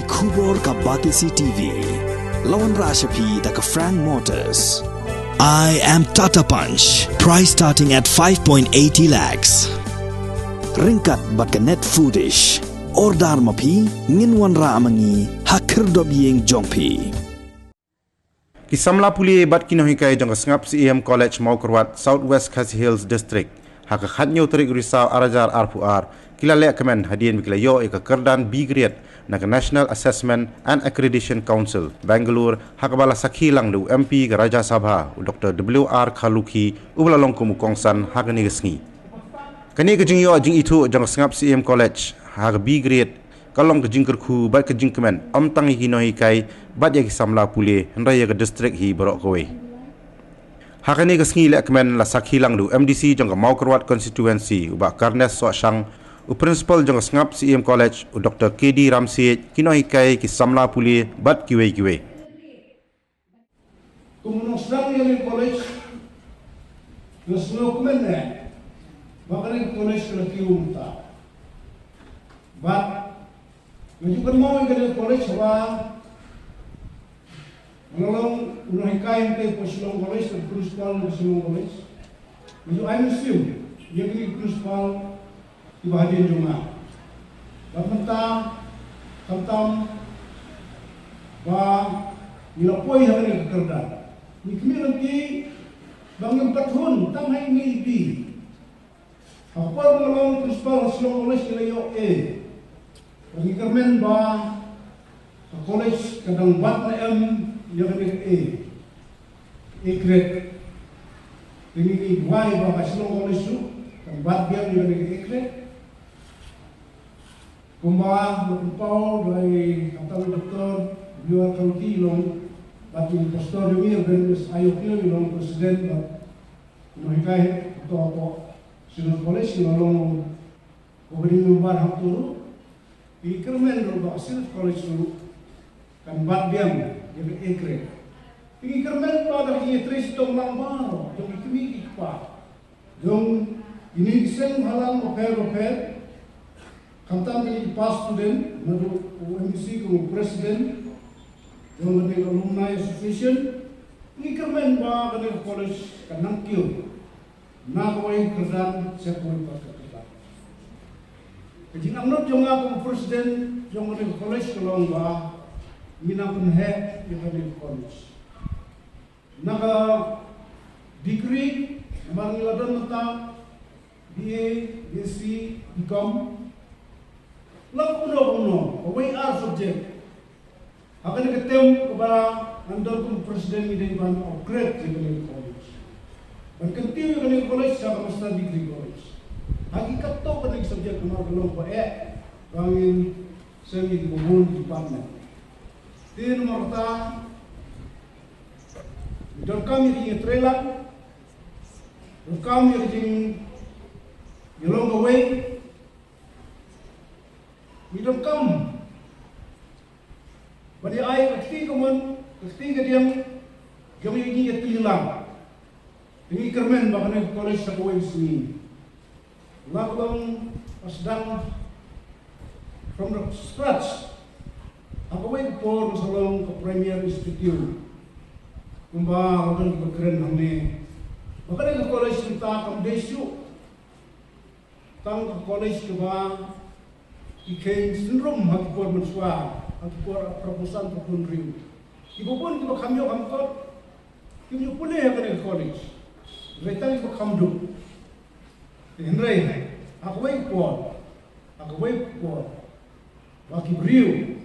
Kubor ka Batisi TV. Lawan Rashapi da ka Frank Motors. I am Tata Punch. Price starting at 5.80 lakhs. Ringkat bat ka net foodish. Ordar mapi nginwan ra amangi hakirdob yeng jongpi. Kisamla puli bat kinohikai jong Sngap Syiem College mau kerwat Southwest Khasi Hills District. Hak khatnyo terik risau arajar arpuar. Kila Lehkmen hadian bikila yo eka Kyrdan B grade na National Assessment and Accreditation Council Bangalore hakabala sakhilang du MP ke Raja Sabha Dr. W.R. Khaluki ublalong kumukongsan hakani gesngi. Kani ke jing yo jing itu jong Sngap Syiem College hak B grade kalong ke jing kerku bat ke jing kemen amtang hinoi kai bat ya kisamla puli hendaya ke district hi borok kowe. Hakani gesngi Lehkmen la sakhilang du MDC jong mau kerwat constituency ubak Karnes Soashang Principal jong Sngap Syiem College Dr. KD Ramsit kinohikai kisamla puli bat kiwe. Kumunong Syiem College Gusno kumenne bakari college kena kiumta. But menunjukkan mau ke college wa menolong unohikai ke Syiem College dan principal Syiem College. Menunjuk I'm Syiem yang ini principal Ibahadia Juma. Bapenta kantam ba nilapoi yang ini Kyrdan. Ni kami nanti bangin pathun tam hai ni bi. Apa menolong principal Syiem College kelayo bagi kermen ba college kadang bat na yang ini A grade. Ini why ba Syiem College tu kan bat dia yang ini A grade. Kumbawa berkumpul dari kantor doktor Dr. Khaluki long batu pastor Yumir Benis Ayoknya long presiden bat menghikai atau Syiem College long kuberi numbar hapturu di kermen roba Syiem College dulu kan bat diam jadi ekre ini kermen pada ini tres tong lambaro jadi kami ikpa dong ini sen halang oper kantam ini pas student madu OMC como presiden dong lebih alumni association ini kermen ba kada college kanang kyo na kawai Kyrdan sekoi pakata kajing amnot jong ako presiden jong lebih college kalong ba minang penhe yang lebih college naga degree mangiladan mata BA BSc BCom lang uno away our subject akan ketem kepada andor kum presiden ini ban upgrade di college berkentiu dengan college sama masa degree college hakikat to kan subjek nomor belum bae bangin semi kubun department di nomor ta dan kami di trailer dan kami di yelong away we don't come. Bani ay kasti kaman kasti kadiam kami ini etilang. Ini kermen bahkan college sa kuway sini. Lakong pasdang from the scratch. Ako way por salong ka Premier Institute. Kumba akan berkeren hamne. Bahkan college kita kam desu. Tang college kuba ikai sindrom hakipor mensua, hakipor proposan propun ring. Ibu pun kita kami kamkot, kami pun yang kena college. Mereka kita kamdu. Henry, aku wait for, bagi beriu,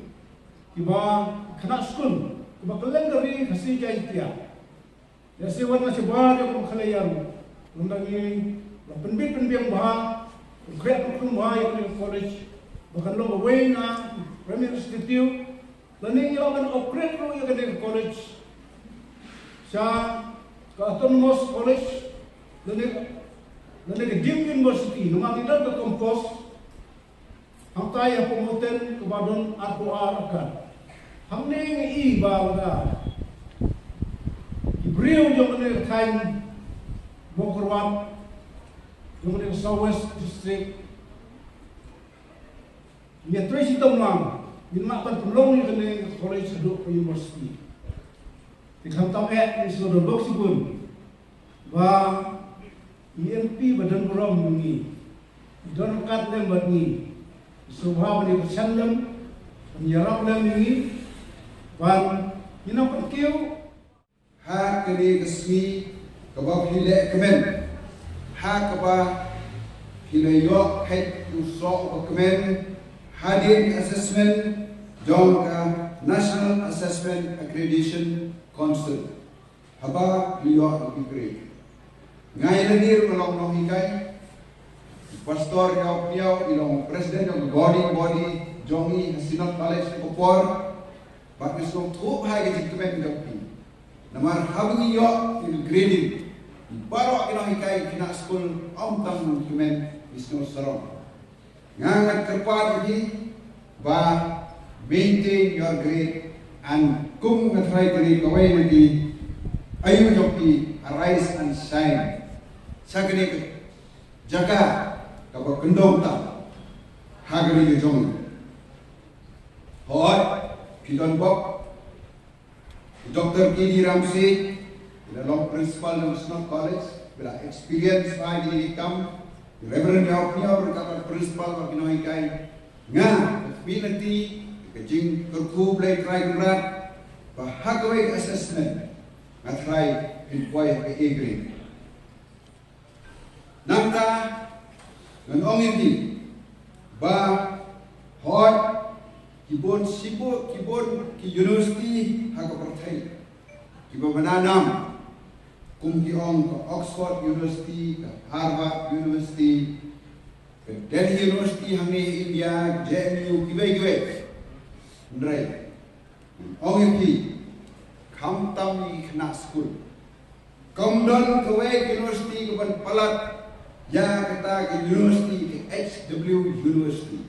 kita kena school, kita kelang dari kasih jaitia. Ya sewan masih baru yang kelayaru, undang ini penbit bah, kerja bah yang college. Bahkan lo away na Premier Institute, laning yung akan upgrade lo yung kanil college sa Autonomous College, laning Gym University, nung atidan ka compose, ang tayo pumuntin kabadon arpo-ar akan. Hamning iba wala. Ibriw yung kanil kain Mokurwat, yung kanil Southwest District, ya tres itong lang min mak ban tulong ni kene college aduk university ti kham tam ni so do lok sibun ba EMP badan berom ni don kat lem bat ni subha ni bercandam menyerap lem ni ban ina pat keu ha kene kesmi kabab Lehkmen ha kaba hilayo head to so Lehkmen hadin assessment jong ka National Assessment Accreditation Council haba liyo ikre ngai lagi melong hikai pastor kau piau ilong presiden ng body jongi hasinot college kopor bak isong tu hai ke Lehkmen gapi namar habngi yo il grading baru ilong hikai kina school omtam Lehkmen isno sarong ngangat kerpat lagi ba maintain your grade and kum ngatrai kari kawai lagi ayu joki arise and shine sagani jaga kaba kendong ta hagani jong hoi Kyrdan bok Dr. Kyrdan the long principal of Sngap College bila experience by the income Reverend Yaupnya berkata principal bagi noi kai nga community kejing kerku play try berat bahagawai assessment ngatrai inquire ke grade nangka nganong ini ba hot kibon ki university hakapertai kibo menanam kum kiong ke Oxford University ke Harvard University ke Delhi University hangi India JNU kibai ndrai ong ini kam tam kena school kamdon kawai university ke palat ya kata ke university ke HW University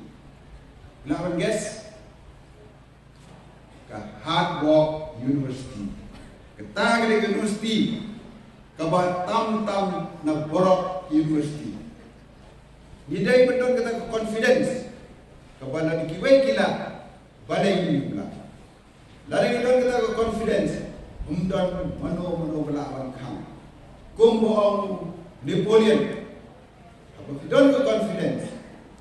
lawan guess ke Hard Rock University kata ke university ke tam na Borok University nidai betul kata ke confidence kepada dikiwai kila balai ini pula dari betul kata ke confidence umdan mano belawan kam kumboong Napoleon if you don't have confidence,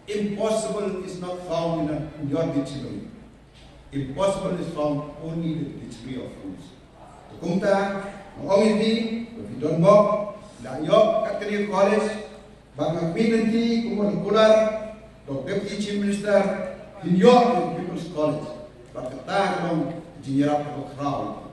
impossible is not found in your dictionary. Impossible is found only in the dictionary of rules. Kumta, if you don't know, Naac kat kini college, bang nanti kumon kular, Deputy Chief Minister, in your People's College, bang kata kumon jinjirap ke crowd.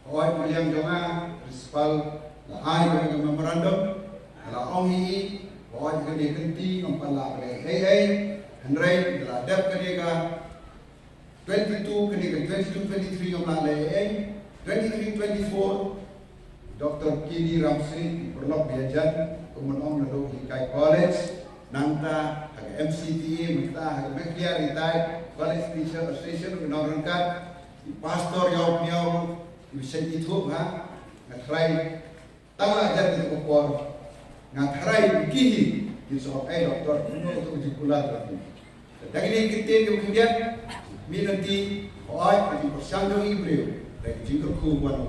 Oi William Jonga, principal, lahai dengan memorandum, kalau ongi Bawa juga dia kenti mempala oleh Henry beladap ke dia 22 ke dia 22-23 mempala oleh 23-24 Dr. Kyrdan perlok biajan kemudian lalu hikai college nangta agak MCTA minta agak mekia retired college teacher association menurunkan pastor yau bisa itu ha ngatrai tahu ajar di kopor ngatrai begini di soal doktor untuk jikulat lagi. Dan ini kita kemudian minanti oi di persanggung ibreu dan jingkau kubuan